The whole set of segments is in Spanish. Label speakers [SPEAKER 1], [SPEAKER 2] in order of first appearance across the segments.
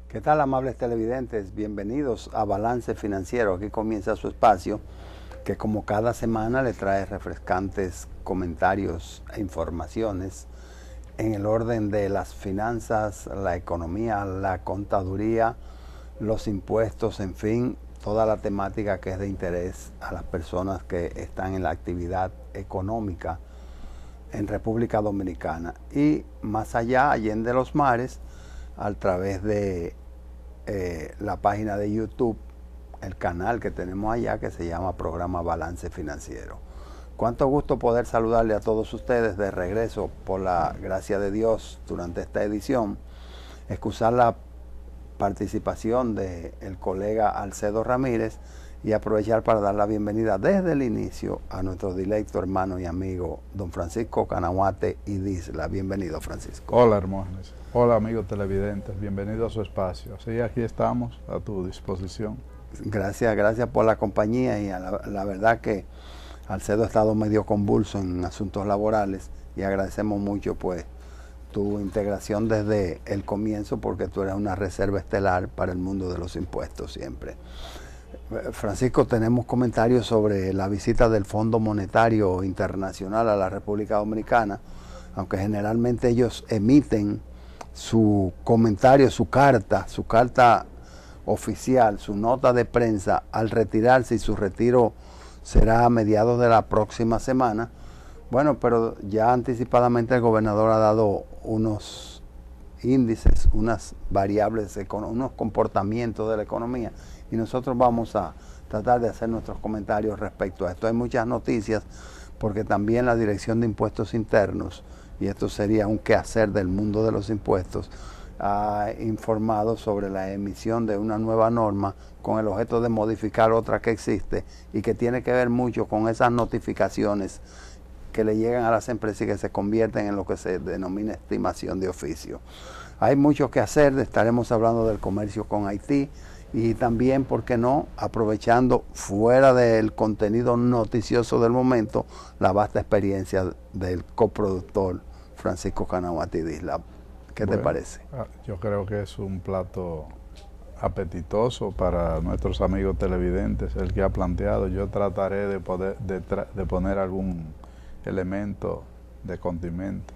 [SPEAKER 1] ¿Qué tal, amables televidentes? Bienvenidos a Balance Financiero. Aquí comienza su espacio que, como cada semana, le trae refrescantes comentarios e informaciones en el orden de las finanzas, la economía, la contaduría, los impuestos, en fin, toda la temática que es de interés a las personas que están en la actividad económica en República Dominicana y más allá, allende los mares, a través de la página de YouTube, el canal que tenemos allá que se llama Programa Balance Financiero. Cuánto gusto poder saludarle a todos ustedes de regreso por la gracia de Dios durante esta edición. Excusar la participación del colega Alcedo Ramírez y aprovechar para dar la bienvenida desde el inicio a nuestro directo hermano y amigo don Francisco Canahuate y Disla. Bienvenido, Francisco.
[SPEAKER 2] Hola, hermanos. Hola, amigos televidentes. Bienvenido a su espacio. Sí, aquí estamos a tu disposición.
[SPEAKER 1] Gracias por la compañía y la verdad que Alcedo ha estado medio convulso en asuntos laborales y agradecemos mucho pues tu integración desde el comienzo, porque tú eres una reserva estelar para el mundo de los impuestos siempre. Francisco, tenemos comentarios sobre la visita del Fondo Monetario Internacional a la República Dominicana, aunque generalmente ellos emiten su comentario, su carta oficial, su nota de prensa al retirarse, y su retiro será a mediados de la próxima semana. Bueno, pero ya anticipadamente el gobernador ha dado unos índices, unas variables, unos comportamientos de la economía, y nosotros vamos a tratar de hacer nuestros comentarios respecto a esto. Hay muchas noticias porque también la Dirección de Impuestos Internos, y esto sería un quehacer del mundo de los impuestos, ha informado sobre la emisión de una nueva norma con el objeto de modificar otra que existe y que tiene que ver mucho con esas notificaciones que le llegan a las empresas y que se convierten en lo que se denomina estimación de oficio. Hay mucho que hacer, estaremos hablando del comercio con Haití y también, ¿por qué no?, aprovechando fuera del contenido noticioso del momento, la vasta experiencia del coproductor Francisco Canahuate Disla. ¿Qué te parece?
[SPEAKER 2] Yo creo que es un plato apetitoso para nuestros amigos televidentes, el que ha planteado. Yo trataré de poner algún elemento de condimento.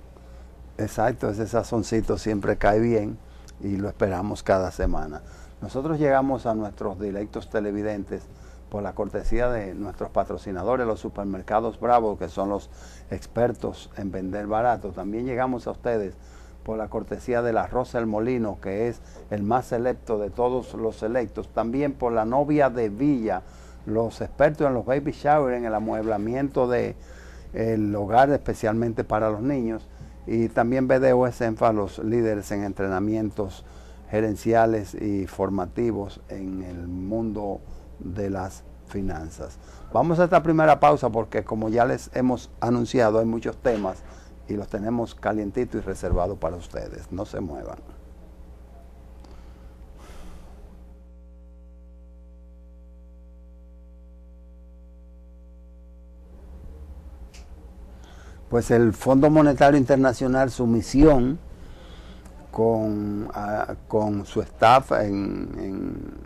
[SPEAKER 1] Exacto, ese sazoncito siempre cae bien y lo esperamos cada semana. Nosotros llegamos a nuestros directos televidentes por la cortesía de nuestros patrocinadores, los supermercados Bravo, que son los expertos en vender barato. También llegamos a ustedes por la cortesía de la Rosa del Molino, que es el más selecto de todos los selectos. También por la Novia de Villa, los expertos en los baby shower, en el amueblamiento del hogar, especialmente para los niños. Y también BDO Senfa, los líderes en entrenamientos gerenciales y formativos en el mundo de las finanzas. Vamos a esta primera pausa porque, como ya les hemos anunciado, hay muchos temas y los tenemos calientitos y reservados para ustedes. No se muevan. Pues el Fondo Monetario Internacional, su misión con su staff en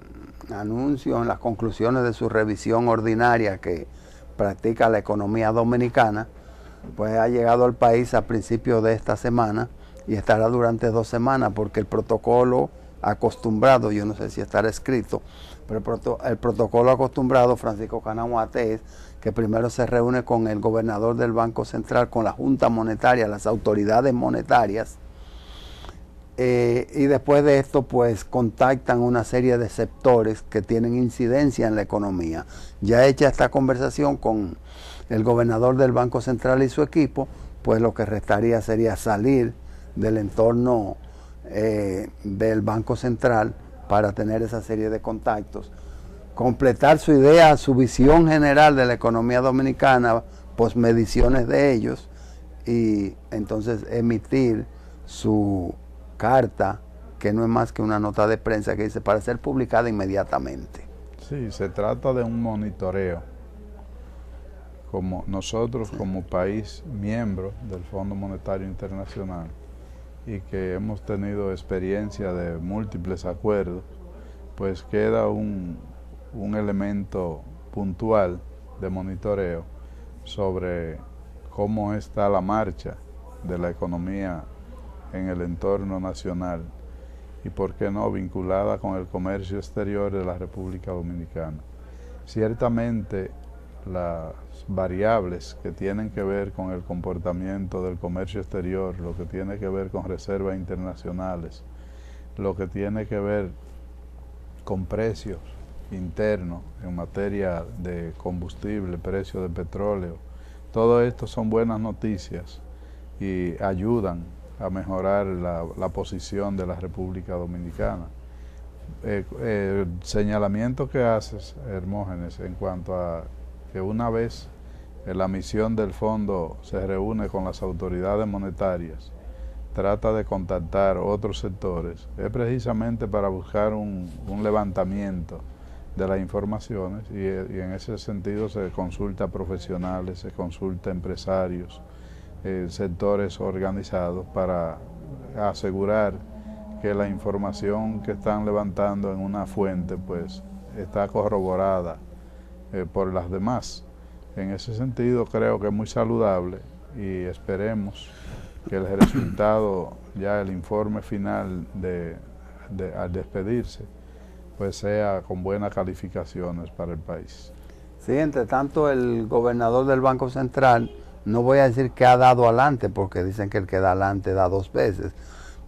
[SPEAKER 1] anuncios, en las conclusiones de su revisión ordinaria que practica la economía dominicana, pues ha llegado al país a principios de esta semana y estará durante 2 semanas, porque el protocolo acostumbrado, yo no sé si estará escrito, pero el protocolo acostumbrado, Francisco Canahuate, es que primero se reúne con el gobernador del Banco Central, con la Junta Monetaria, las autoridades monetarias, y después de esto pues contactan una serie de sectores que tienen incidencia en la economía. Ya hecha esta conversación con el gobernador del Banco Central y su equipo, pues lo que restaría sería salir del entorno del Banco Central para tener esa serie de contactos, completar su idea, su visión general de la economía dominicana, posmediciones de ellos, y entonces emitir su carta, que no es más que una nota de prensa que dice para ser publicada inmediatamente.
[SPEAKER 2] Sí, se trata de un monitoreo. Como nosotros, como país miembro del Fondo Monetario Internacional, y que hemos tenido experiencia de múltiples acuerdos, pues queda un elemento puntual de monitoreo sobre cómo está la marcha de la economía en el entorno nacional y, por qué no, vinculada con el comercio exterior de la República Dominicana. Ciertamente, las variables que tienen que ver con el comportamiento del comercio exterior, lo que tiene que ver con reservas internacionales, lo que tiene que ver con precios internos en materia de combustible, precio de petróleo, todo esto son buenas noticias y ayudan a mejorar la posición de la República Dominicana. El señalamiento que haces, Hermógenes, en cuanto a que una vez la misión del fondo se reúne con las autoridades monetarias, trata de contactar otros sectores, es precisamente para buscar un levantamiento de las informaciones y en ese sentido se consulta a profesionales, se consulta a empresarios, sectores organizados para asegurar que la información que están levantando en una fuente pues está corroborada por las demás. En ese sentido creo que es muy saludable y esperemos que el resultado, ya el informe final al despedirse, pues sea con buenas calificaciones para el país.
[SPEAKER 1] Sí, entre tanto el gobernador del Banco Central, no voy a decir que ha dado adelante, porque dicen que el que da adelante da dos veces,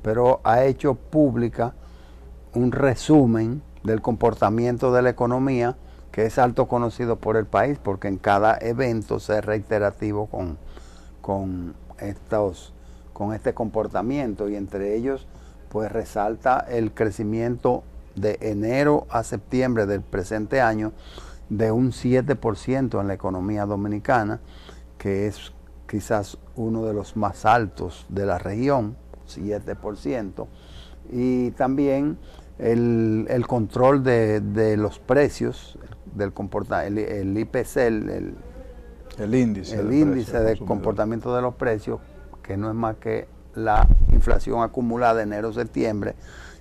[SPEAKER 1] pero ha hecho pública un resumen del comportamiento de la economía que es alto conocido por el país, porque en cada evento se es reiterativo con este comportamiento, y entre ellos pues resalta el crecimiento de enero a septiembre del presente año de un 7% en la economía dominicana, que es quizás uno de los más altos de la región, 7%, y también el control de los precios, el IPC, el índice de comportamiento de los precios, que no es más que la inflación acumulada de enero-septiembre,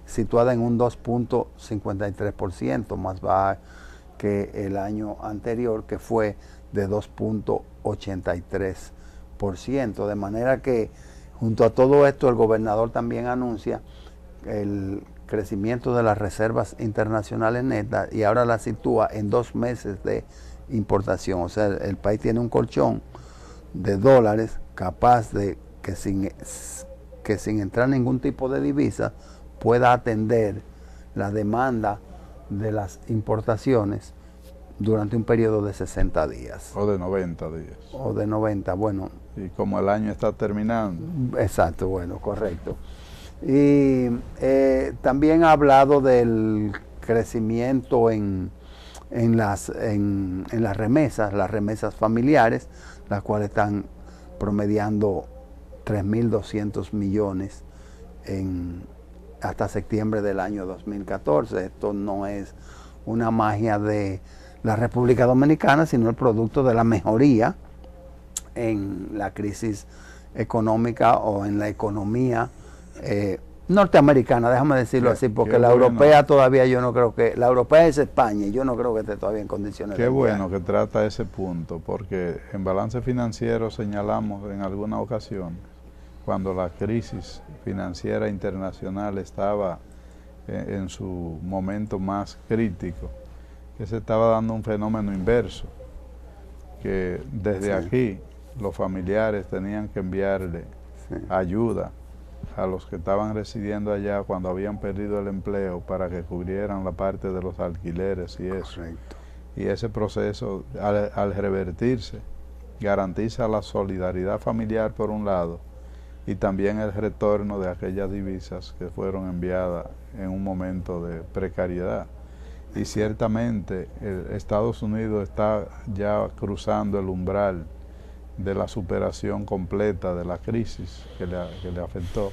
[SPEAKER 1] situada en un 2.53%, más baja que el año anterior, que fue de 2.83%. De manera que, junto a todo esto, el gobernador también anuncia el crecimiento de las reservas internacionales netas y ahora la sitúa en 2 meses de importación. O sea, el país tiene un colchón de dólares capaz de que sin entrar ningún tipo de divisa pueda atender la demanda de las importaciones durante un periodo de 60 días.
[SPEAKER 2] O de 90 días.
[SPEAKER 1] O de 90, bueno.
[SPEAKER 2] Y como el año está terminando.
[SPEAKER 1] Exacto, bueno, correcto. Y también ha hablado del crecimiento en las remesas familiares, las cuales están promediando 3.200 millones hasta septiembre del año 2014. Esto no es una magia de la República Dominicana, sino el producto de la mejoría en la crisis económica o en la economía norteamericana, déjame decirlo así, porque la europea todavía yo no creo que, la europea es España y yo no creo que esté todavía en condiciones de
[SPEAKER 2] Qué bueno que trata ese punto, porque en balance financiero señalamos en alguna ocasión, cuando la crisis financiera internacional estaba en su momento más crítico, que se estaba dando un fenómeno inverso, que desde aquí los familiares tenían que enviarle ayuda a los que estaban residiendo allá cuando habían perdido el empleo para que cubrieran la parte de los alquileres y eso.
[SPEAKER 1] Correcto.
[SPEAKER 2] Y ese proceso, al revertirse, garantiza la solidaridad familiar por un lado y también el retorno de aquellas divisas que fueron enviadas en un momento de precariedad. Y ciertamente Estados Unidos está ya cruzando el umbral de la superación completa de la crisis que le afectó.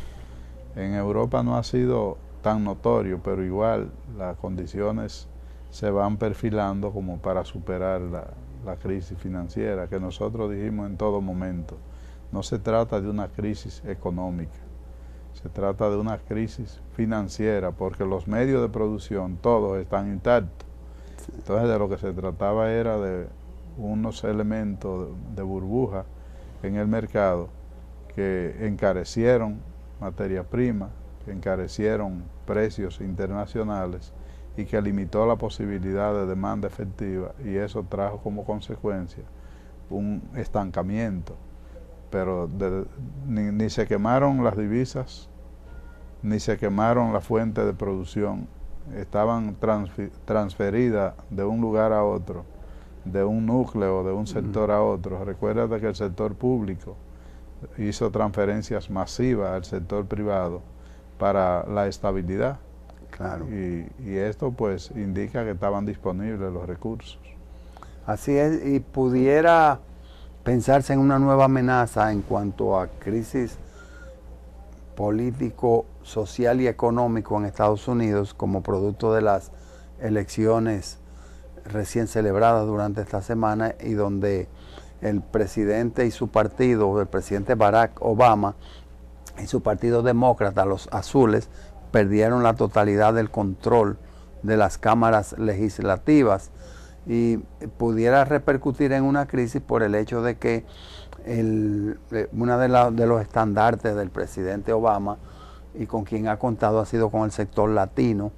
[SPEAKER 2] En Europa no ha sido tan notorio, pero igual las condiciones se van perfilando como para superar la crisis financiera, que nosotros dijimos en todo momento. No se trata de una crisis económica, Se trata de una crisis financiera porque los medios de producción todos están intactos. Entonces de lo que se trataba era de unos elementos de burbuja en el mercado que encarecieron materia prima, que encarecieron precios internacionales y que limitó la posibilidad de demanda efectiva, y eso trajo como consecuencia un estancamiento. Pero ni se quemaron las divisas, ni se quemaron las fuentes de producción, estaban transferidas de un lugar a otro, de un núcleo, de un sector a otro. Recuerda que el sector público hizo transferencias masivas al sector privado para la estabilidad.
[SPEAKER 1] Claro.
[SPEAKER 2] Y esto pues indica que estaban disponibles los recursos.
[SPEAKER 1] Así es, y pudiera pensarse en una nueva amenaza en cuanto a crisis político, social y económico en Estados Unidos como producto de las elecciones recién celebradas durante esta semana, y donde el presidente y su partido, el presidente Barack Obama y su partido demócrata, los azules, perdieron la totalidad del control de las cámaras legislativas, y pudiera repercutir en una crisis por el hecho de que uno de los estandartes del presidente Obama, y con quien ha contado, ha sido con el sector latino.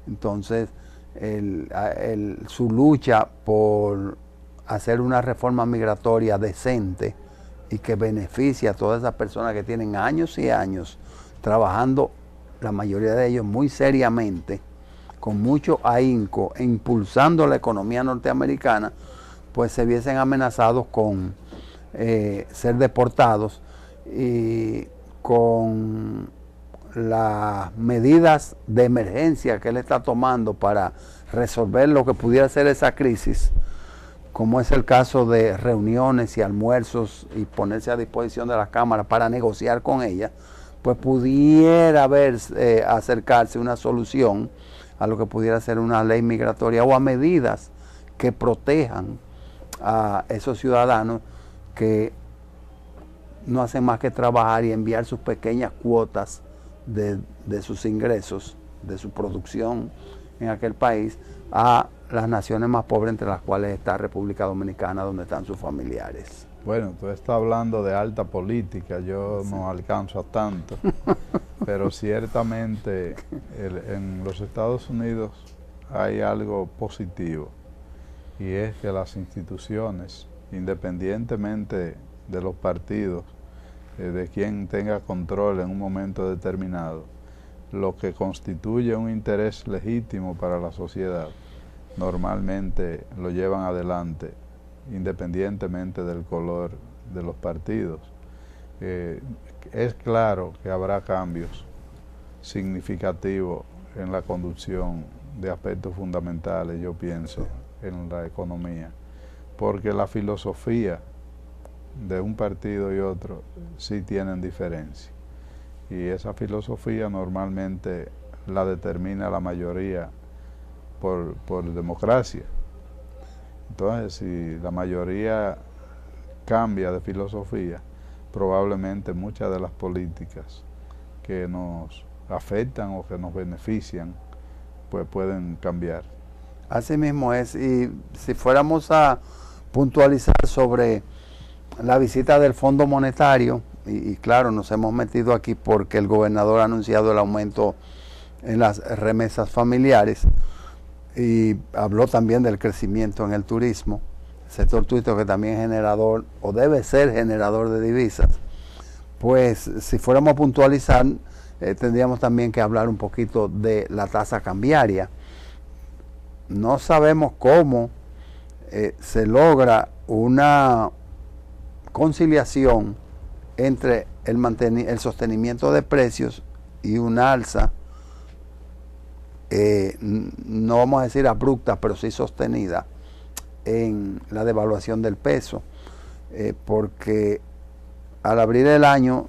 [SPEAKER 1] Entonces su lucha por hacer una reforma migratoria decente y que beneficie a todas esas personas que tienen años y años trabajando, la mayoría de ellos muy seriamente, con mucho ahínco, e impulsando la economía norteamericana, pues se viesen amenazados con ser deportados, y con las medidas de emergencia que él está tomando para resolver lo que pudiera ser esa crisis, como es el caso de reuniones y almuerzos y ponerse a disposición de las cámaras para negociar con ellas, pues pudiera acercarse una solución a lo que pudiera ser una ley migratoria, o a medidas que protejan a esos ciudadanos que no hacen más que trabajar y enviar sus pequeñas cuotas de sus ingresos, de su producción en aquel país, a las naciones más pobres, entre las cuales está República Dominicana, donde están sus familiares.
[SPEAKER 2] Bueno, tú estás hablando de alta política, yo sí no alcanzo a tanto, pero ciertamente en los Estados Unidos hay algo positivo, y es que las instituciones, independientemente de los partidos, de quien tenga control en un momento determinado, lo que constituye un interés legítimo para la sociedad, normalmente lo llevan adelante, independientemente del color de los partidos. Es claro que habrá cambios significativos en la conducción de aspectos fundamentales, yo pienso, en la economía, porque la filosofía de un partido y otro sí tienen diferencia, y esa filosofía normalmente la determina la mayoría por democracia. Entonces, si la mayoría cambia de filosofía, probablemente muchas de las políticas que nos afectan o que nos benefician, pues pueden cambiar.
[SPEAKER 1] Así mismo es, y si fuéramos a puntualizar sobre la visita del Fondo Monetario, y claro, nos hemos metido aquí porque el gobernador ha anunciado el aumento en las remesas familiares, y habló también del crecimiento en el turismo, sector turístico que también es generador, o debe ser generador de divisas. Pues si fuéramos a puntualizar, tendríamos también que hablar un poquito de la tasa cambiaria. No sabemos cómo se logra una conciliación entre el sostenimiento de precios y una alza, no vamos a decir abrupta, pero sí sostenida, en la devaluación del peso, porque al abrir el año,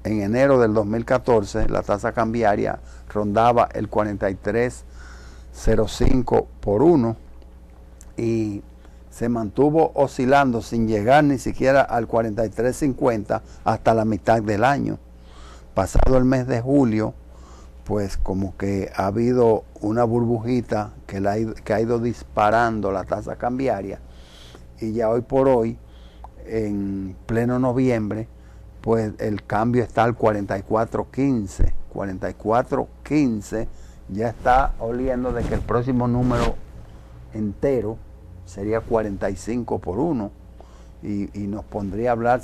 [SPEAKER 1] en enero del 2014, la tasa cambiaria rondaba el 43.05 por 1, y se mantuvo oscilando sin llegar ni siquiera al 43.50 hasta la mitad del año. pasado el mes de julio, pues como que ha habido una burbujita que ha ido disparando la tasa cambiaria, y ya hoy por hoy, en pleno noviembre, pues el cambio está al 44.15. 44.15 ya está oliendo de que el próximo número entero sería 45 por 1, y nos pondría a hablar,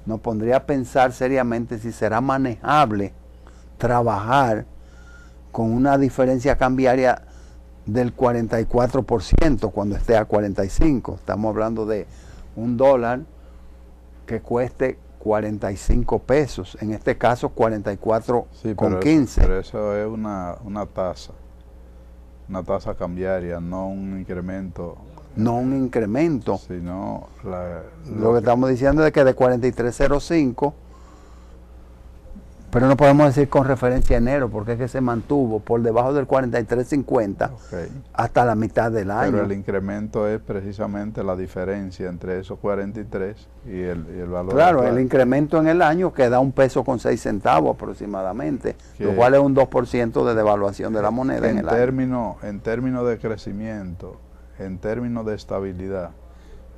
[SPEAKER 1] nos pondría a pensar seriamente si será manejable trabajar con una diferencia cambiaria del 44% cuando esté a 45. Estamos hablando de $1 que cueste 45 pesos, en este caso 44.15.
[SPEAKER 2] Pero eso es una tasa cambiaria, no un incremento.
[SPEAKER 1] No un incremento,
[SPEAKER 2] sino
[SPEAKER 1] lo que estamos diciendo es que de 43.05, pero no podemos decir con referencia a enero, porque es que se mantuvo por debajo del 43.50 hasta la mitad del año.
[SPEAKER 2] Pero el incremento es precisamente la diferencia entre esos 43 y el valor.
[SPEAKER 1] Claro, actual. El incremento en el año que da $1.06 aproximadamente, lo cual es un 2% de devaluación de la moneda en el año.
[SPEAKER 2] En términos de crecimiento, en términos de estabilidad,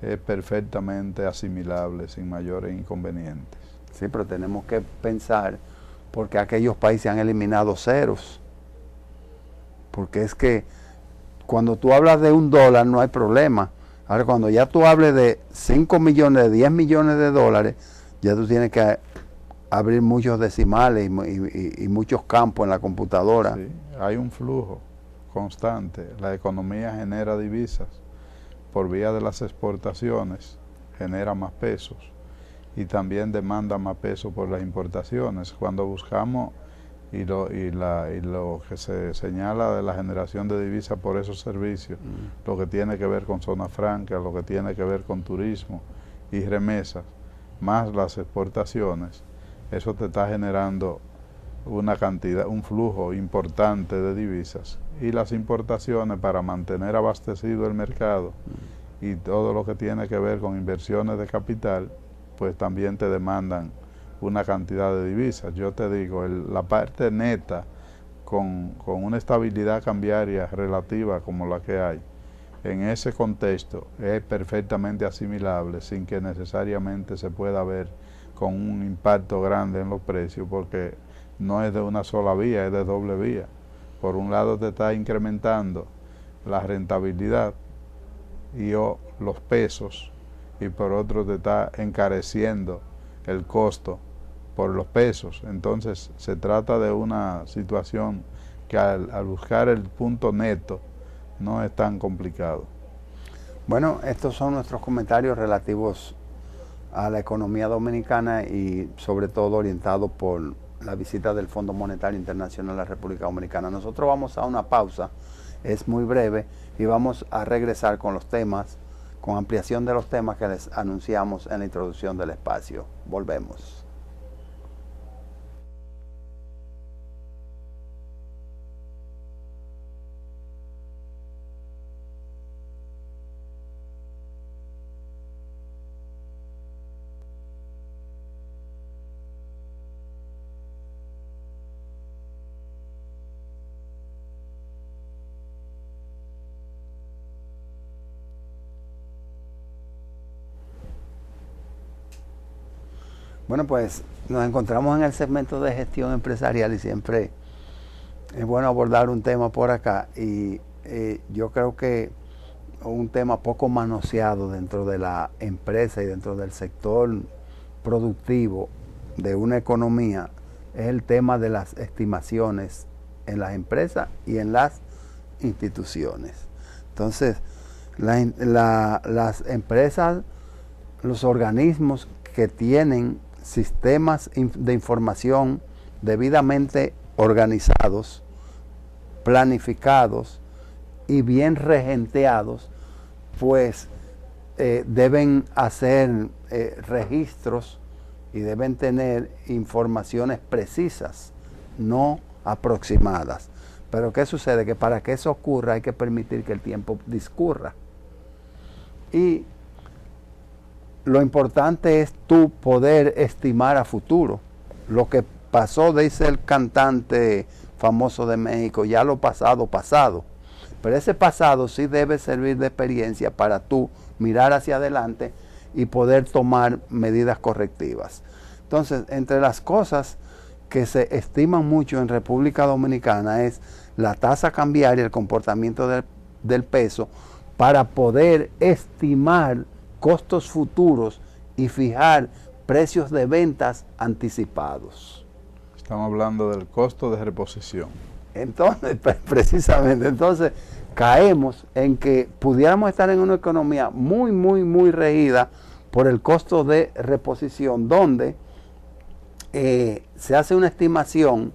[SPEAKER 2] es perfectamente asimilable sin mayores inconvenientes.
[SPEAKER 1] Sí, pero tenemos que pensar porque aquellos países han eliminado ceros. Porque es que cuando tú hablas de $1 no hay problema. Ahora cuando ya tú hables de 5 millones, de 10 millones de dólares, ya tú tienes que abrir muchos decimales y muchos campos en la computadora.
[SPEAKER 2] Sí, hay un flujo constante. La economía genera divisas por vía de las exportaciones, genera más pesos, y también demanda más peso por las importaciones. Cuando buscamos y lo que se señala de la generación de divisas por esos servicios, lo que tiene que ver con zona franca, lo que tiene que ver con turismo y remesas, más las exportaciones, eso te está generando una cantidad, un flujo importante de divisas, y las importaciones para mantener abastecido el mercado y todo lo que tiene que ver con inversiones de capital, pues también te demandan una cantidad de divisas. Yo te digo, la parte neta con una estabilidad cambiaria relativa como la que hay, en ese contexto es perfectamente asimilable sin que necesariamente se pueda ver con un impacto grande en los precios, porque no es de una sola vía, es de doble vía. Por un lado te está incrementando la rentabilidad y los pesos, y por otro te está encareciendo el costo por los pesos. Entonces se trata de una situación que al buscar el punto neto no es tan complicado.
[SPEAKER 1] Bueno, estos son nuestros comentarios relativos a la economía dominicana y sobre todo orientados por la visita del Fondo Monetario Internacional a la República Dominicana. Nosotros vamos a una pausa, es muy breve, y vamos a regresar con los temas, con ampliación de los temas que les anunciamos en la introducción del espacio. Volvemos. Bueno, pues nos encontramos en el segmento de gestión empresarial y siempre es bueno abordar un tema por acá, y yo creo que un tema poco manoseado dentro de la empresa y dentro del sector productivo de una economía es el tema de las estimaciones en las empresas y en las instituciones. Entonces, las empresas, los organismos que tienen sistemas de información debidamente organizados, planificados y bien regenteados, pues deben hacer registros y deben tener informaciones precisas, no aproximadas. Pero ¿qué sucede? Que para que eso ocurra hay que permitir que el tiempo discurra. Y lo importante es tú poder estimar a futuro lo que pasó, dice el cantante famoso de México, ya lo pasado, pasado. Pero ese pasado sí debe servir de experiencia para tú mirar hacia adelante y poder tomar medidas correctivas. Entonces, entre las cosas que se estiman mucho en República Dominicana es la tasa cambiaria, el comportamiento del peso, para poder estimar costos futuros y fijar precios de ventas anticipados.
[SPEAKER 2] Estamos hablando del costo de reposición.
[SPEAKER 1] Entonces, precisamente, entonces caemos en que pudiéramos estar en una economía muy, muy, muy regida por el costo de reposición, donde se hace una estimación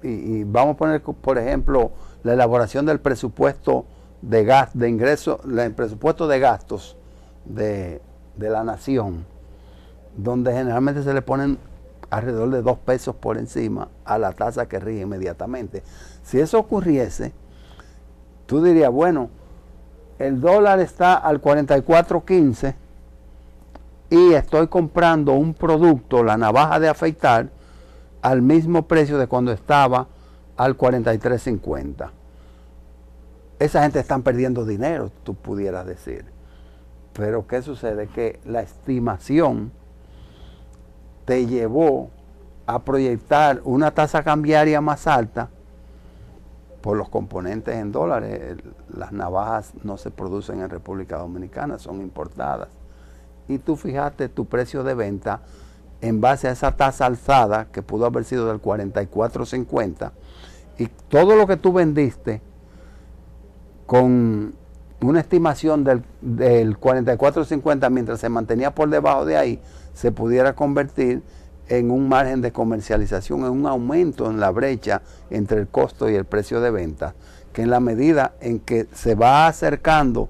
[SPEAKER 1] y vamos a poner, por ejemplo, la elaboración del presupuesto de ingresos, el presupuesto de gastos de la nación, donde generalmente se le ponen alrededor de 2 pesos por encima a la tasa que rige inmediatamente. Si eso ocurriese, tú dirías, bueno, el dólar está al 44.15 y estoy comprando un producto, la navaja de afeitar, al mismo precio de cuando estaba al 43.50. Esa gente está perdiendo dinero, tú pudieras decir. Pero ¿qué sucede? Que la estimación te llevó a proyectar una tasa cambiaria más alta por los componentes en dólares. Las navajas no se producen en República Dominicana, son importadas. Y tú fijaste tu precio de venta en base a esa tasa alzada que pudo haber sido del 44.50, y todo lo que tú vendiste con una estimación del 44.50 mientras se mantenía por debajo de ahí, se pudiera convertir en un margen de comercialización, en un aumento en la brecha entre el costo y el precio de venta, que en la medida en que se va acercando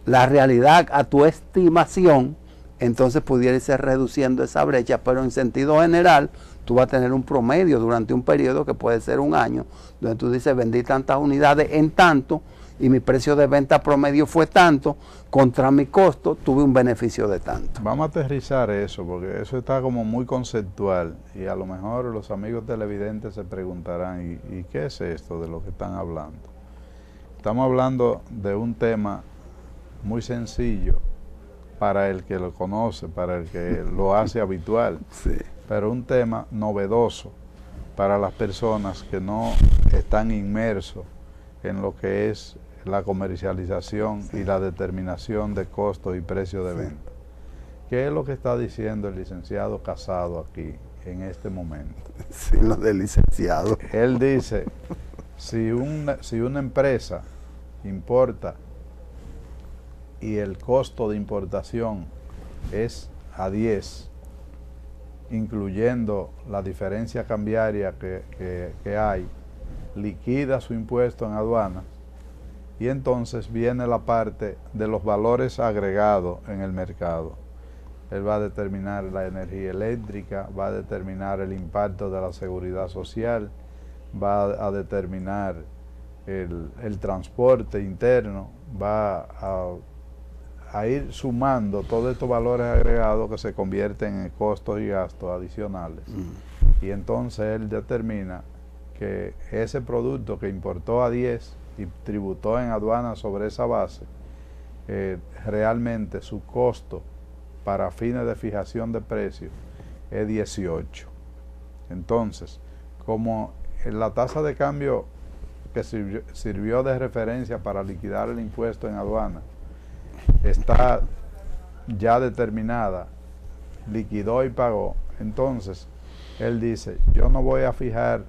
[SPEAKER 1] la realidad a tu estimación, entonces pudiera irse reduciendo esa brecha, pero en sentido general tú vas a tener un promedio durante un periodo que puede ser un año, donde tú dices, vendí tantas unidades en tanto y mi precio de venta promedio fue tanto, contra mi costo tuve un beneficio de tanto.
[SPEAKER 2] Vamos a aterrizar eso, porque eso está como muy conceptual y a lo mejor los amigos televidentes se preguntarán, ¿y qué es esto de lo que están hablando? Estamos hablando de un tema muy sencillo para el que lo conoce, para el que lo hace habitual,
[SPEAKER 1] sí,
[SPEAKER 2] pero un tema novedoso para las personas que no están inmersos en lo que es la comercialización y la determinación de costos y precios de venta. ¿Qué es lo que está diciendo el licenciado Casado aquí en este momento?
[SPEAKER 1] Sí, lo del licenciado.
[SPEAKER 2] Él dice, si una empresa importa y el costo de importación es a 10, incluyendo la diferencia cambiaria que hay, liquida su impuesto en aduana, y entonces viene la parte de los valores agregados en el mercado. Él va a determinar la energía eléctrica, va a determinar el impacto de la seguridad social, va a determinar el transporte interno, va a ir sumando todos estos valores agregados que se convierten en costos y gastos adicionales. Y entonces él determina que ese producto que importó a 10 y tributó en aduana sobre esa base, realmente su costo para fines de fijación de precios es 18. Entonces, como la tasa de cambio que sirvió de referencia para liquidar el impuesto en aduana está ya determinada, liquidó y pagó, entonces él dice, yo no voy a fijar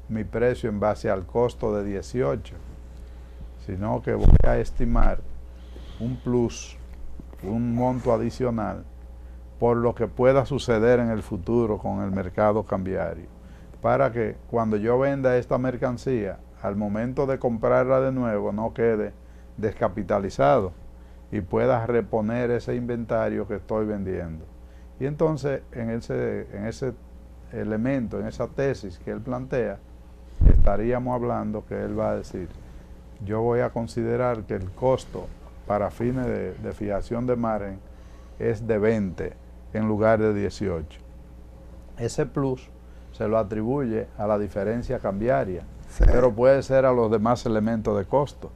[SPEAKER 2] mi precio en base al costo de 18, sino que voy a estimar un plus, un monto adicional por lo que pueda suceder en el futuro con el mercado cambiario, para que cuando yo venda esta mercancía, al momento de comprarla de nuevo, no quede descapitalizado y pueda reponer ese inventario que estoy vendiendo. Y entonces en ese elemento, en esa tesis que él plantea, estaríamos hablando que él va a decir, yo voy a considerar que el costo para fines de fijación de margen es de 20 en lugar de 18. Ese plus se lo atribuye a la diferencia cambiaria,
[SPEAKER 1] Sí.
[SPEAKER 2] pero puede ser a los demás elementos de costo,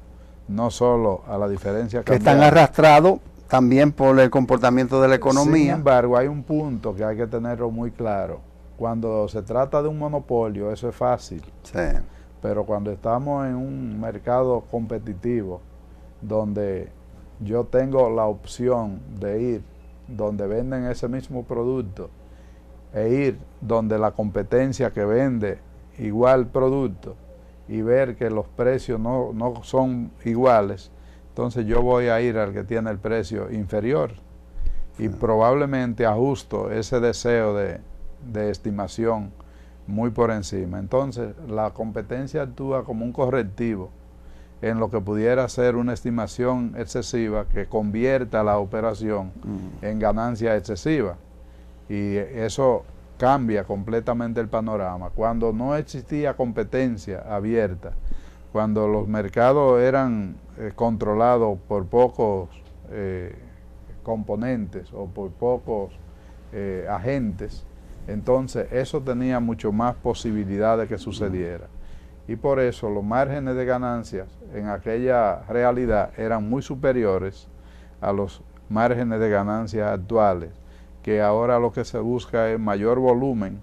[SPEAKER 2] no solo a la diferencia
[SPEAKER 1] Que
[SPEAKER 2] cambiaria.
[SPEAKER 1] están arrastrados también por el comportamiento de la economía.
[SPEAKER 2] Sin embargo, hay un punto que hay que tenerlo muy claro. Cuando se trata de un monopolio, eso es fácil.
[SPEAKER 1] Sí.
[SPEAKER 2] Pero cuando estamos en un mercado competitivo, donde yo tengo la opción de ir donde venden ese mismo producto e ir donde la competencia que vende igual producto y ver que los precios no son iguales, entonces yo voy a ir al que tiene el precio inferior y probablemente ajusto ese deseo de estimación muy por encima. Entonces la competencia actúa como un correctivo en lo que pudiera ser una estimación excesiva que convierta la operación en ganancia excesiva, y eso cambia completamente el panorama. Cuando no existía competencia abierta, cuando los mercados eran controlados por pocos componentes o por pocos agentes, entonces eso tenía mucho más posibilidad de que sucediera. Y por eso los márgenes de ganancias en aquella realidad eran muy superiores a los márgenes de ganancias actuales, que ahora lo que se busca es mayor volumen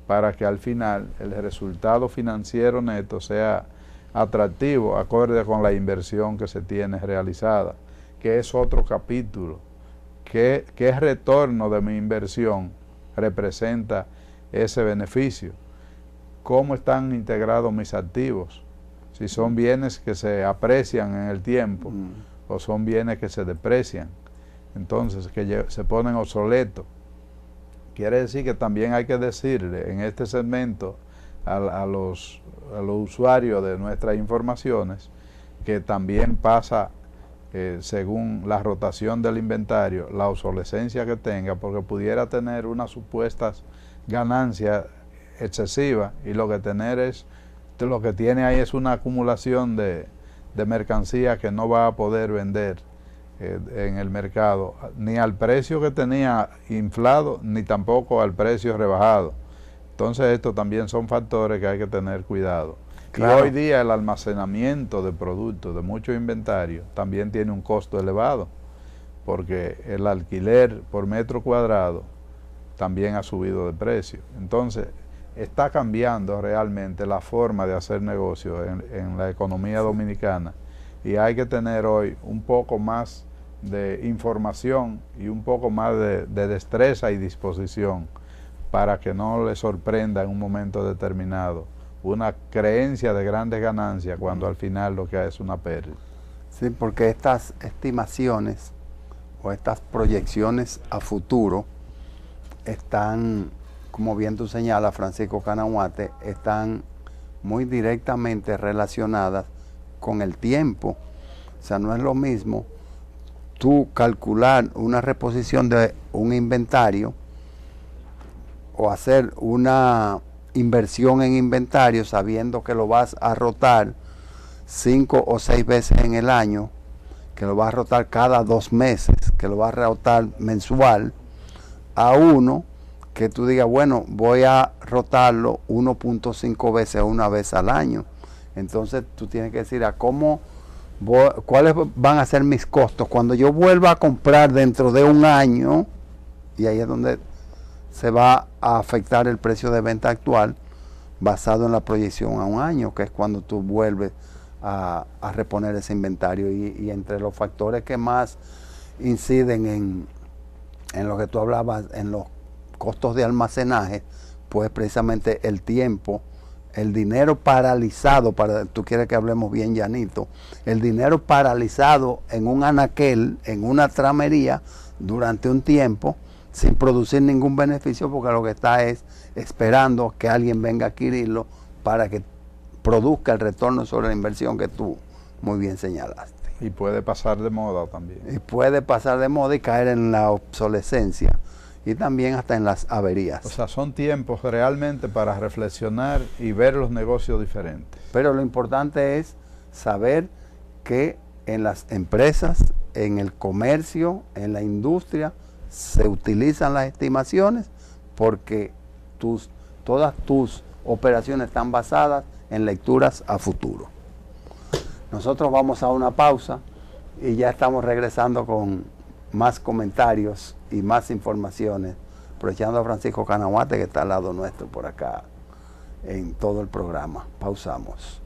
[SPEAKER 2] para que al final el resultado financiero neto sea atractivo, acorde con la inversión que se tiene realizada, que es otro capítulo. ¿Qué retorno de mi inversión representa ese beneficio? ¿Cómo están integrados mis activos? Si son bienes que se aprecian en el tiempo o son bienes que se deprecian, entonces que se ponen obsoletos. Quiere decir que también hay que decirle en este segmento a los usuarios de nuestras informaciones que también pasa, según la rotación del inventario, la obsolescencia que tenga, porque pudiera tener unas supuestas ganancias excesiva y lo que tiene ahí es una acumulación de mercancía que no va a poder vender en el mercado, ni al precio que tenía inflado, ni tampoco al precio rebajado. Entonces estos también son factores que hay que tener cuidado. Claro. Y hoy día el almacenamiento de productos, de mucho inventario, también tiene un costo elevado, porque el alquiler por metro cuadrado también ha subido de precio. Entonces está cambiando realmente la forma de hacer negocios en la economía dominicana, y hay que tener hoy un poco más de información y un poco más de destreza y disposición para que no le sorprenda en un momento determinado una creencia de grandes ganancias cuando al final lo que hay es una pérdida.
[SPEAKER 1] Sí, porque estas estimaciones o estas proyecciones a futuro están, como bien tú señalas, Francisco Canahuate, están muy directamente relacionadas con el tiempo. O sea, no es lo mismo tú calcular una reposición de un inventario o hacer una inversión en inventario sabiendo que lo vas a rotar 5 o 6 veces en el año, que lo vas a rotar cada 2 meses, que lo vas a rotar mensual, a uno que tú digas, bueno, voy a rotarlo 1.5 veces o una vez al año. Entonces tú tienes que decir cuáles van a ser mis costos cuando yo vuelva a comprar dentro de un año, y ahí es donde se va a afectar el precio de venta actual basado en la proyección a un año, que es cuando tú vuelves a reponer ese inventario. Y entre los factores que más inciden en lo que tú hablabas, en los costos de almacenaje, pues precisamente el tiempo, el dinero paralizado, tú quieres que hablemos bien llanito, el dinero paralizado en un anaquel, en una tramería, durante un tiempo, sin producir ningún beneficio, porque lo que está es esperando que alguien venga a adquirirlo para que produzca el retorno sobre la inversión que tú muy bien señalaste.
[SPEAKER 2] Y puede pasar de moda también.
[SPEAKER 1] Y puede pasar de moda y caer en la obsolescencia y también hasta en las averías.
[SPEAKER 2] O sea, son tiempos realmente para reflexionar y ver los negocios diferentes.
[SPEAKER 1] Pero lo importante es saber que en las empresas, en el comercio, en la industria, se utilizan las estimaciones porque tus todas tus operaciones están basadas en lecturas a futuro. Nosotros vamos a una pausa y ya estamos regresando con más comentarios y más informaciones, aprovechando a Francisco Canahuate, que está al lado nuestro por acá en todo el programa. Pausamos.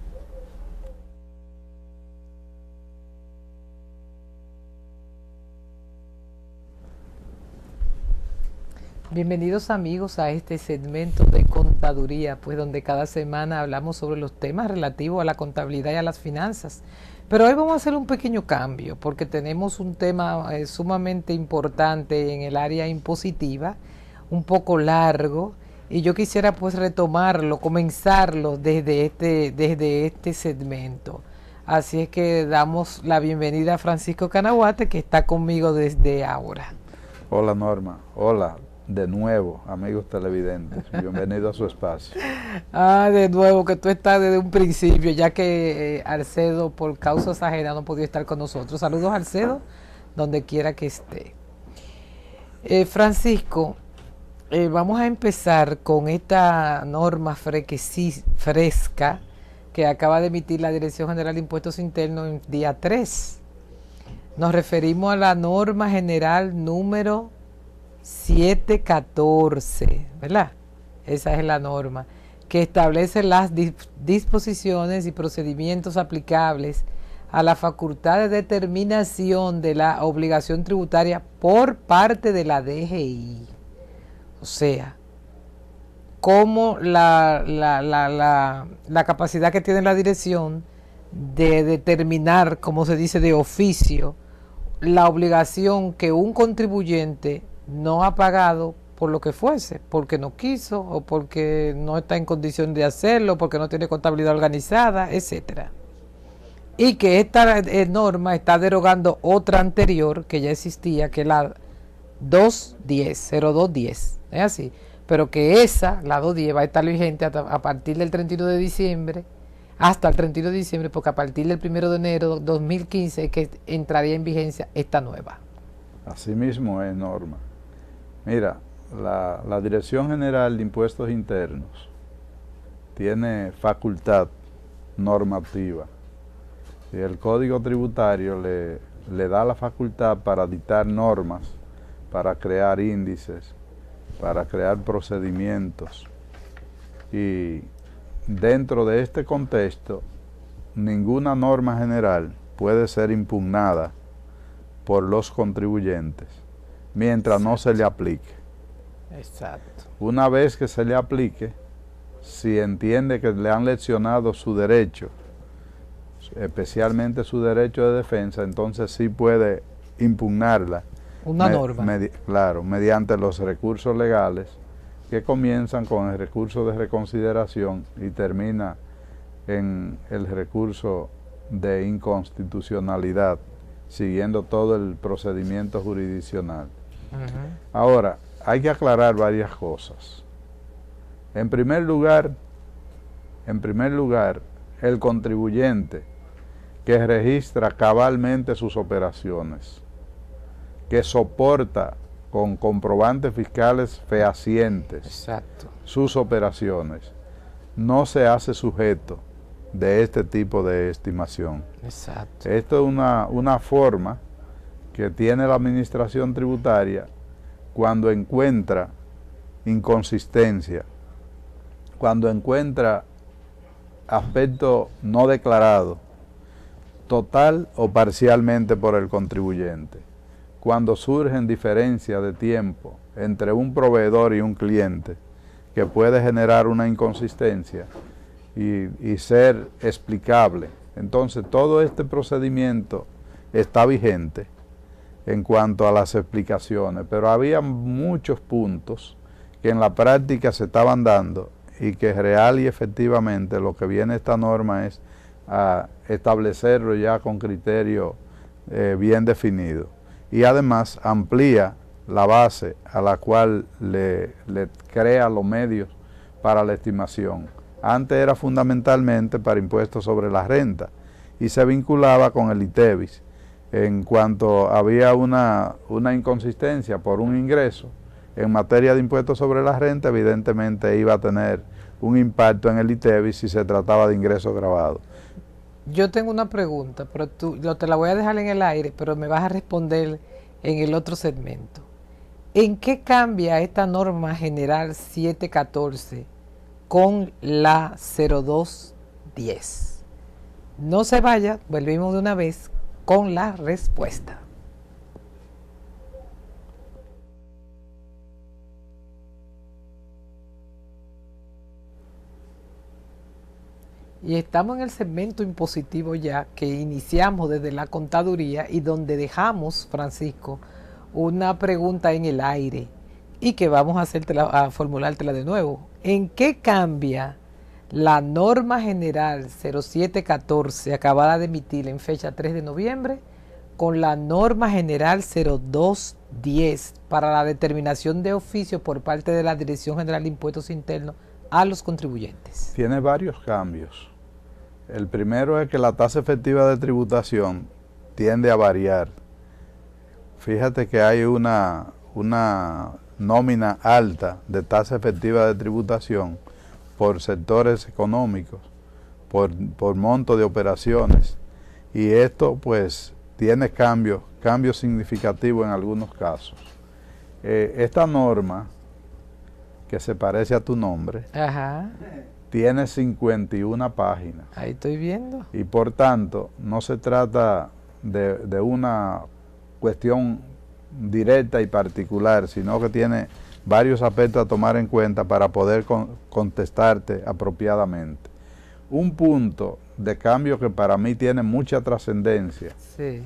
[SPEAKER 3] Bienvenidos amigos a este segmento de contaduría, pues donde cada semana hablamos sobre los temas relativos a la contabilidad y a las finanzas. Pero hoy vamos a hacer un pequeño cambio porque tenemos un tema sumamente importante en el área impositiva, un poco largo, y yo quisiera pues retomarlo, comenzarlo desde este segmento. Así es que damos la bienvenida a Francisco Canahuate, que está conmigo desde ahora.
[SPEAKER 2] Hola Norma, hola. De nuevo, amigos televidentes, bienvenido a su espacio.
[SPEAKER 3] De nuevo, que tú estás desde un principio, ya que Alcedo, por causas ajenas, no podía estar con nosotros. Saludos, Alcedo, donde quiera que esté. Francisco, vamos a empezar con esta norma fresca que acaba de emitir la Dirección General de Impuestos Internos en día 3. Nos referimos a la norma general número 714, ¿verdad? Esa es la norma que establece las disposiciones y procedimientos aplicables a la facultad de determinación de la obligación tributaria por parte de la DGI. O sea, como la capacidad que tiene la dirección de determinar, como se dice, de oficio, la obligación que un contribuyente no ha pagado por lo que fuese, porque no quiso o porque no está en condición de hacerlo, porque no tiene contabilidad organizada, etcétera. Y que esta norma está derogando otra anterior que ya existía, que es la 0210, es así, pero que esa, la 210, va a estar vigente a partir del 31 de diciembre, hasta el 31 de diciembre, porque a partir del 1 de enero de 2015 es que entraría en vigencia esta nueva.
[SPEAKER 2] Así mismo es, Norma. Mira, la Dirección General de Impuestos Internos tiene facultad normativa y el Código Tributario le da la facultad para dictar normas, para crear índices, para crear procedimientos. Y dentro de este contexto, ninguna norma general puede ser impugnada por los contribuyentes mientras no se le aplique.
[SPEAKER 3] Exacto.
[SPEAKER 2] Una vez que se le aplique, si entiende que le han lesionado su derecho, especialmente su derecho de defensa, entonces sí puede impugnarla.
[SPEAKER 3] Una norma.
[SPEAKER 2] Claro, mediante los recursos legales que comienzan con el recurso de reconsideración y termina en el recurso de inconstitucionalidad, siguiendo todo el procedimiento jurisdiccional. Ahora, hay que aclarar varias cosas. En primer lugar, el contribuyente que registra cabalmente sus operaciones, que soporta con comprobantes fiscales fehacientes
[SPEAKER 3] Exacto.
[SPEAKER 2] sus operaciones, no se hace sujeto de este tipo de estimación.
[SPEAKER 3] Exacto.
[SPEAKER 2] Esto es una forma que tiene la administración tributaria cuando encuentra inconsistencia, cuando encuentra aspecto no declarado, total o parcialmente por el contribuyente, cuando surgen diferencias de tiempo entre un proveedor y un cliente que puede generar una inconsistencia y ser explicable. Entonces todo este procedimiento está vigente en cuanto a las explicaciones, pero había muchos puntos que en la práctica se estaban dando y que real y efectivamente lo que viene esta norma es a establecerlo ya con criterio bien definido, y además amplía la base a la cual le crea los medios para la estimación. Antes era fundamentalmente para impuestos sobre la renta y se vinculaba con el ITEVIS. En cuanto había una inconsistencia por un ingreso, en materia de impuestos sobre la renta, evidentemente iba a tener un impacto en el ITEVI si se trataba de ingresos grabados.
[SPEAKER 3] Yo tengo una pregunta, pero te la voy a dejar en el aire, pero me vas a responder en el otro segmento. ¿En qué cambia esta norma general 714 con la 0210? No se vaya, volvemos de una vez con la respuesta. Y estamos en el segmento impositivo ya que iniciamos desde la contaduría y donde dejamos, Francisco, una pregunta en el aire y que vamos a formulártela de nuevo. ¿En qué cambia la norma general 0714 acabada de emitir en fecha 3 de noviembre con la norma general 0210 para la determinación de oficio por parte de la Dirección General de Impuestos Internos a los contribuyentes?
[SPEAKER 2] Tiene varios cambios. El primero es que la tasa efectiva de tributación tiende a variar. Fíjate que hay una nómina alta de tasa efectiva de tributación por sectores económicos, por monto de operaciones, y esto pues tiene cambios significativos en algunos casos. Esta norma, que se parece a tu nombre,
[SPEAKER 3] Ajá.
[SPEAKER 2] tiene 51 páginas.
[SPEAKER 3] Ahí estoy viendo.
[SPEAKER 2] Y por tanto, no se trata de una cuestión directa y particular, sino que tiene varios aspectos a tomar en cuenta para poder contestarte apropiadamente. Un punto de cambio que para mí tiene mucha trascendencia,
[SPEAKER 3] Sí.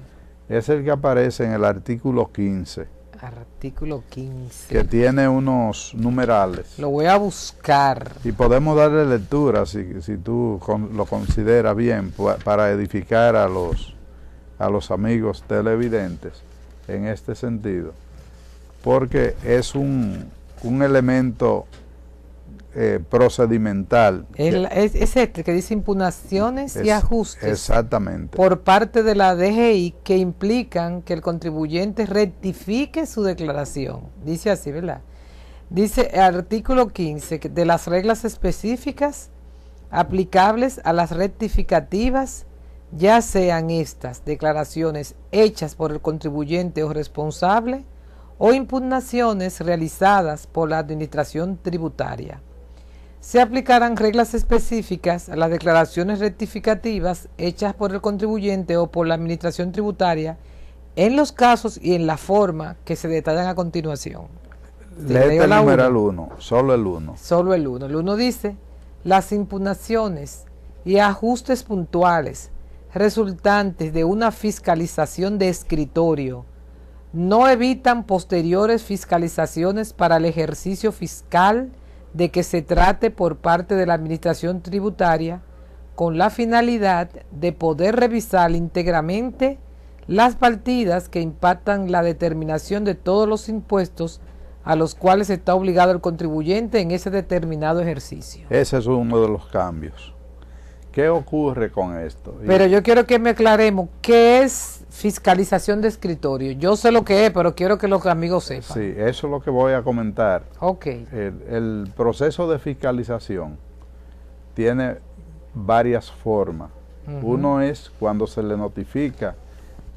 [SPEAKER 2] es el que aparece en el artículo 15.
[SPEAKER 3] Artículo 15.
[SPEAKER 2] Que tiene unos numerales.
[SPEAKER 3] Lo voy a buscar.
[SPEAKER 2] Y podemos darle lectura, si tú lo consideras bien, para edificar a los amigos televidentes en este sentido. Porque es un elemento procedimental.
[SPEAKER 3] Es este que dice impugnaciones y ajustes.
[SPEAKER 2] Exactamente.
[SPEAKER 3] Por parte de la DGI que implican que el contribuyente rectifique su declaración. Dice así, ¿verdad? Dice el artículo 15 de las reglas específicas aplicables a las rectificativas, ya sean estas declaraciones hechas por el contribuyente o responsable o impugnaciones realizadas por la administración tributaria. Se aplicarán reglas específicas a las declaraciones rectificativas hechas por el contribuyente o por la administración tributaria en los casos y en la forma que se detallan a continuación.
[SPEAKER 2] Léete el numeral 1, solo el 1.
[SPEAKER 3] Solo el 1. El 1 dice, las impugnaciones y ajustes puntuales resultantes de una fiscalización de escritorio no evitan posteriores fiscalizaciones para el ejercicio fiscal de que se trate por parte de la administración tributaria, con la finalidad de poder revisar íntegramente las partidas que impactan la determinación de todos los impuestos a los cuales está obligado el contribuyente en ese determinado ejercicio.
[SPEAKER 2] Ese es uno de los cambios. ¿Qué ocurre con esto?
[SPEAKER 3] Pero yo quiero que me aclaremos qué es fiscalización de escritorio. Yo sé lo que es, pero quiero que los amigos sepan.
[SPEAKER 2] Sí, eso es lo que voy a comentar.
[SPEAKER 3] Ok.
[SPEAKER 2] El proceso de fiscalización tiene varias formas. Uno es cuando se le notifica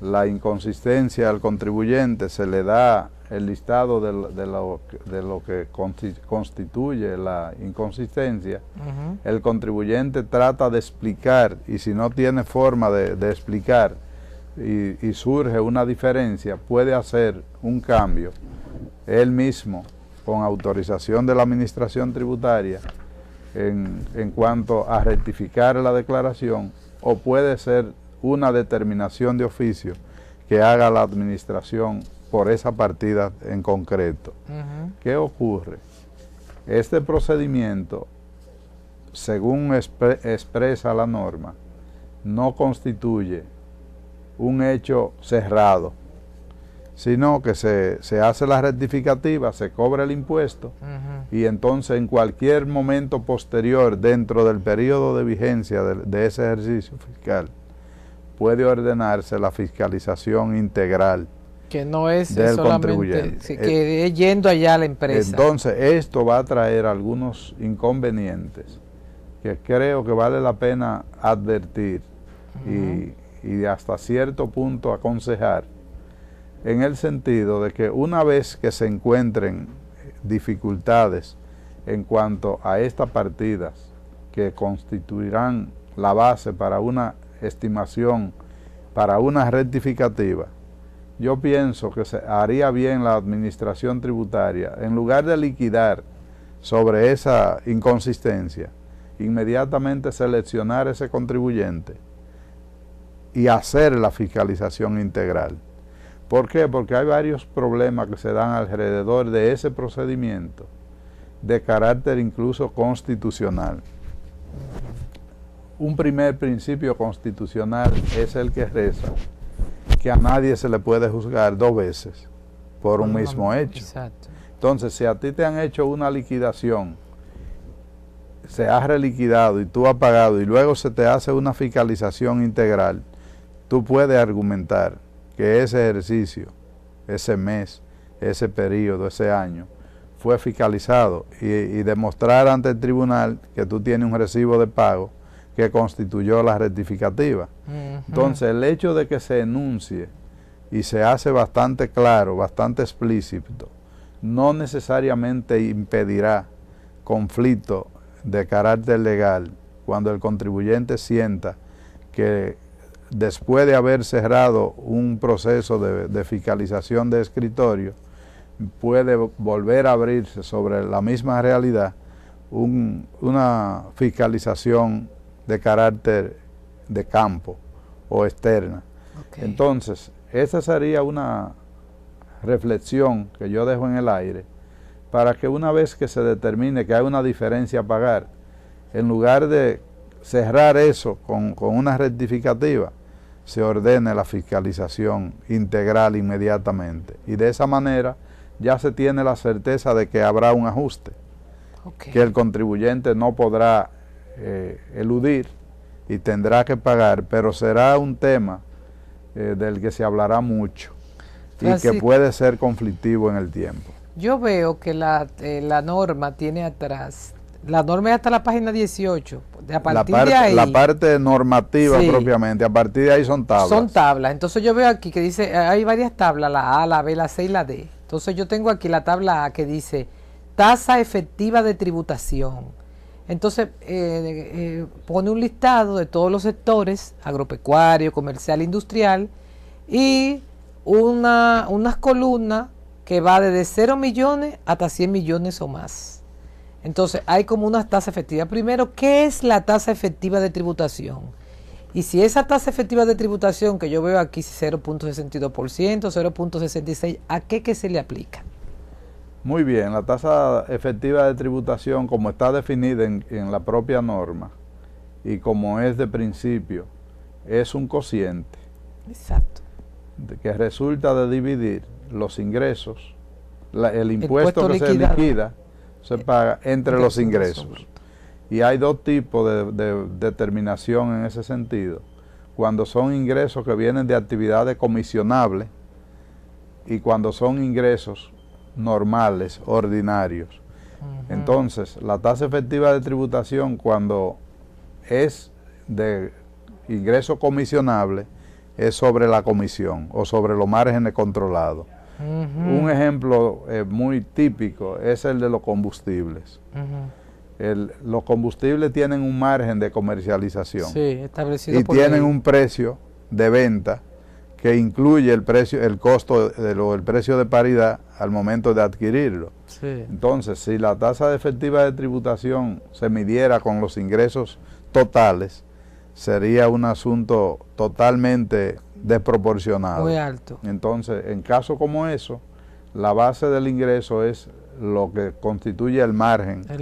[SPEAKER 2] la inconsistencia al contribuyente, se le da el listado de lo que constituye la inconsistencia. El contribuyente trata de explicar, y si no tiene forma de explicar y surge una diferencia, puede hacer un cambio él mismo con autorización de la administración tributaria en cuanto a rectificar la declaración, o puede ser una determinación de oficio que haga la administración por esa partida en concreto. ¿Qué ocurre? Este procedimiento, según expresa la norma, no constituye un hecho cerrado, sino que se hace la rectificativa, se cobra el impuesto, y entonces en cualquier momento posterior dentro del periodo de vigencia de ese ejercicio fiscal puede ordenarse la fiscalización integral
[SPEAKER 3] Que no es
[SPEAKER 2] del
[SPEAKER 3] solamente
[SPEAKER 2] contribuyente.
[SPEAKER 3] que es yendo allá a la empresa.
[SPEAKER 2] Entonces, esto va a traer algunos inconvenientes que creo que vale la pena advertir y hasta cierto punto aconsejar, en el sentido de que una vez que se encuentren dificultades en cuanto a estas partidas que constituirán la base para una estimación, para una rectificativa, yo pienso que se haría bien la administración tributaria, en lugar de liquidar sobre esa inconsistencia, inmediatamente seleccionar ese contribuyente y hacer la fiscalización integral. ¿Por qué? Porque hay varios problemas que se dan alrededor de ese procedimiento, de carácter incluso constitucional. Un primer principio constitucional es el que reza que a nadie se le puede juzgar dos veces por un mismo hecho.
[SPEAKER 3] Exacto.
[SPEAKER 2] Entonces, si a ti te han hecho una liquidación, se ha reliquidado y tú has pagado y luego se te hace una fiscalización integral, tú puedes argumentar que ese ejercicio, ese mes, ese periodo, ese año, fue fiscalizado y demostrar ante el tribunal que tú tienes un recibo de pago que constituyó la rectificativa. Entonces, el hecho de que se enuncie y se hace bastante claro, bastante explícito, no necesariamente impedirá conflicto de carácter legal cuando el contribuyente sienta que después de haber cerrado un proceso de fiscalización de escritorio, puede volver a abrirse sobre la misma realidad una fiscalización de carácter de campo o externa.
[SPEAKER 3] Okay.
[SPEAKER 2] Entonces, esa sería una reflexión que yo dejo en el aire para que una vez que se determine que hay una diferencia a pagar, en lugar de cerrar eso con una rectificativa, se ordene la fiscalización integral inmediatamente. Y de esa manera ya se tiene la certeza de que habrá un ajuste, que el contribuyente no podrá eludir y tendrá que pagar, pero será un tema del que se hablará mucho y que puede ser conflictivo en el tiempo.
[SPEAKER 3] Yo veo que la norma tiene atrás, la norma es hasta la página 18, a partir de ahí. La
[SPEAKER 2] parte normativa propiamente, a partir de ahí son tablas.
[SPEAKER 3] Son tablas, entonces yo veo aquí que dice, hay varias tablas, la A, la B, la C y la D. Entonces yo tengo aquí la tabla A que dice tasa efectiva de tributación. Entonces pone un listado de todos los sectores, agropecuario, comercial, industrial, y unas columnas que va desde 0 millones hasta 100 millones o más. Entonces hay como unas tasas efectivas. Primero, ¿qué es la tasa efectiva de tributación? Y si esa tasa efectiva de tributación que yo veo aquí 0.62%, 0.66%, ¿a qué que se le aplica?
[SPEAKER 2] Muy bien, la tasa efectiva de tributación, como está definida en la propia norma y como es de principio, es un cociente.
[SPEAKER 3] Exacto.
[SPEAKER 2] Que resulta de dividir los ingresos, el impuesto que se liquida, se paga entre los ingresos. Y hay dos tipos de determinación en ese sentido. Cuando son ingresos que vienen de actividades comisionables y cuando son ingresos normales, ordinarios. Entonces, la tasa efectiva de tributación, cuando es de ingreso comisionable, es sobre la comisión o sobre los márgenes controlados. Un ejemplo muy típico es el de los combustibles. Los combustibles tienen un margen de comercialización,
[SPEAKER 3] establecido
[SPEAKER 2] y
[SPEAKER 3] por
[SPEAKER 2] tienen
[SPEAKER 3] ley.
[SPEAKER 2] Un precio de venta que incluye el costo el precio de paridad al momento de adquirirlo. Entonces, si la tasa efectiva de tributación se midiera con los ingresos totales, sería un asunto totalmente desproporcionado.
[SPEAKER 3] Muy alto.
[SPEAKER 2] Entonces, en caso como eso, la base del ingreso es lo que constituye el margen
[SPEAKER 3] de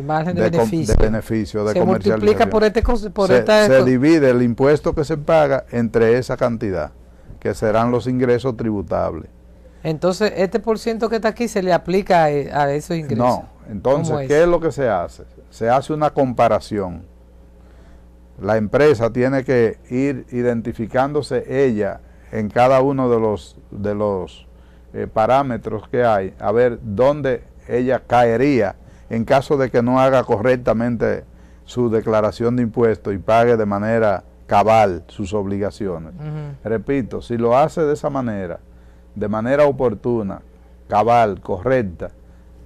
[SPEAKER 3] beneficio,
[SPEAKER 2] de
[SPEAKER 3] se
[SPEAKER 2] comercialización.
[SPEAKER 3] Multiplica por
[SPEAKER 2] se divide el impuesto que se paga entre esa cantidad, que serán los ingresos tributables.
[SPEAKER 3] Entonces, este % que está aquí se le aplica a esos ingresos.
[SPEAKER 2] No, entonces, ¿qué es lo que se hace? Se hace una comparación. La empresa tiene que ir identificándose ella en cada uno de los parámetros que hay, a ver dónde ella caería en caso de que no haga correctamente su declaración de impuestos y pague de manera cabal sus obligaciones. Repito, si lo hace de esa manera, de manera oportuna, cabal, correcta,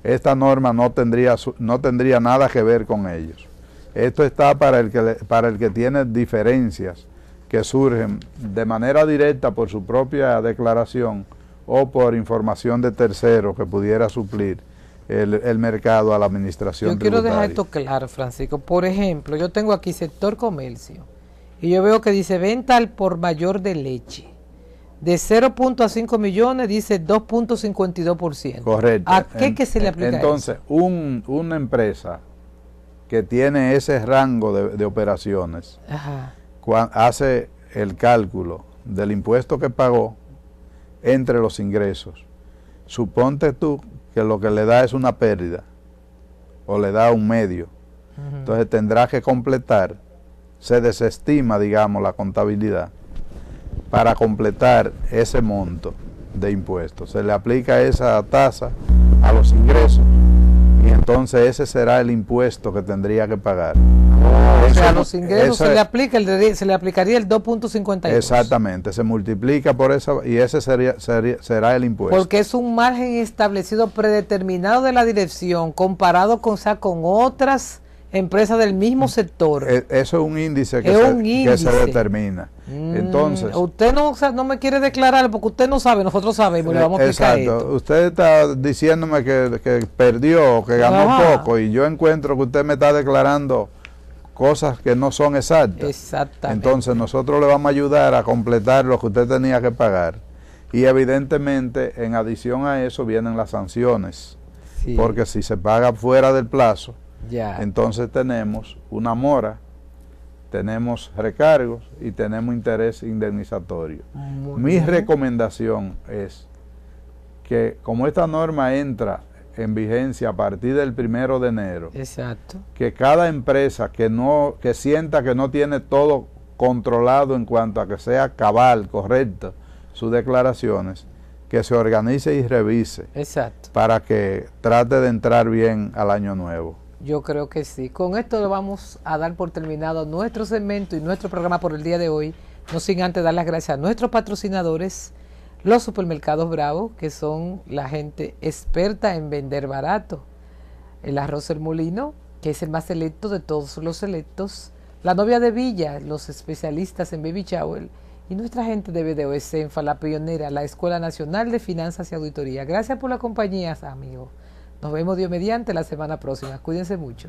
[SPEAKER 2] esta norma no tendría nada que ver con ellos. Esto está para el que tiene diferencias que surgen de manera directa por su propia declaración o por información de terceros que pudiera suplir el mercado a la administración tributaria.
[SPEAKER 3] Yo quiero dejar esto claro, Francisco. Por ejemplo, yo tengo aquí sector comercio y yo veo que dice venta al por mayor de leche. De 0.5 millones dice 2.52%.
[SPEAKER 2] Correcto.
[SPEAKER 3] ¿A qué que se le aplica
[SPEAKER 2] entonces,
[SPEAKER 3] eso?
[SPEAKER 2] Una empresa que tiene ese rango de operaciones, hace el cálculo del impuesto que pagó entre los ingresos. Suponte tú que lo que le da es una pérdida o le da un medio. Entonces tendrá que completar, se desestima, digamos, la contabilidad para completar ese monto de impuestos. Se le aplica esa tasa a los ingresos y entonces ese será el impuesto que tendría que pagar.
[SPEAKER 3] O sea, a los ingresos se le aplicaría el 2.52.
[SPEAKER 2] Exactamente, se multiplica por eso y ese será el impuesto.
[SPEAKER 3] Porque es un margen establecido predeterminado de la dirección comparado con otras empresas del mismo sector.
[SPEAKER 2] Eso es un índice que se determina. Entonces,
[SPEAKER 3] usted no me quiere declarar porque usted no sabe, nosotros sabemos, le vamos a explicar esto.
[SPEAKER 2] Usted está diciéndome que perdió, que ganó poco y yo encuentro que usted me está declarando cosas que no son exactas.
[SPEAKER 3] Exactamente.
[SPEAKER 2] Entonces nosotros le vamos a ayudar a completar lo que usted tenía que pagar. Y evidentemente en adición a eso vienen las sanciones. Sí. Porque si se paga fuera del plazo, entonces tenemos una mora, tenemos recargos y tenemos interés indemnizatorio. Mi recomendación es que como esta norma entra en vigencia a partir del 1 de enero,
[SPEAKER 3] exacto,
[SPEAKER 2] que cada empresa que sienta que no tiene todo controlado en cuanto a que sea cabal, correcto, sus declaraciones, que se organice y revise, exacto, para que trate de entrar bien al año nuevo.
[SPEAKER 3] Yo creo que sí. Con esto le vamos a dar por terminado nuestro segmento y nuestro programa por el día de hoy, no sin antes dar las gracias a nuestros patrocinadores, los supermercados Bravo, que son la gente experta en vender barato. El arroz El Molino, que es el más selecto de todos los selectos. La Novia de Villa, los especialistas en baby shower. Y nuestra gente de BDO Senfa, la pionera, la Escuela Nacional de Finanzas y Auditoría. Gracias por la compañía, amigos. Nos vemos Dios mediante la semana próxima. Cuídense mucho.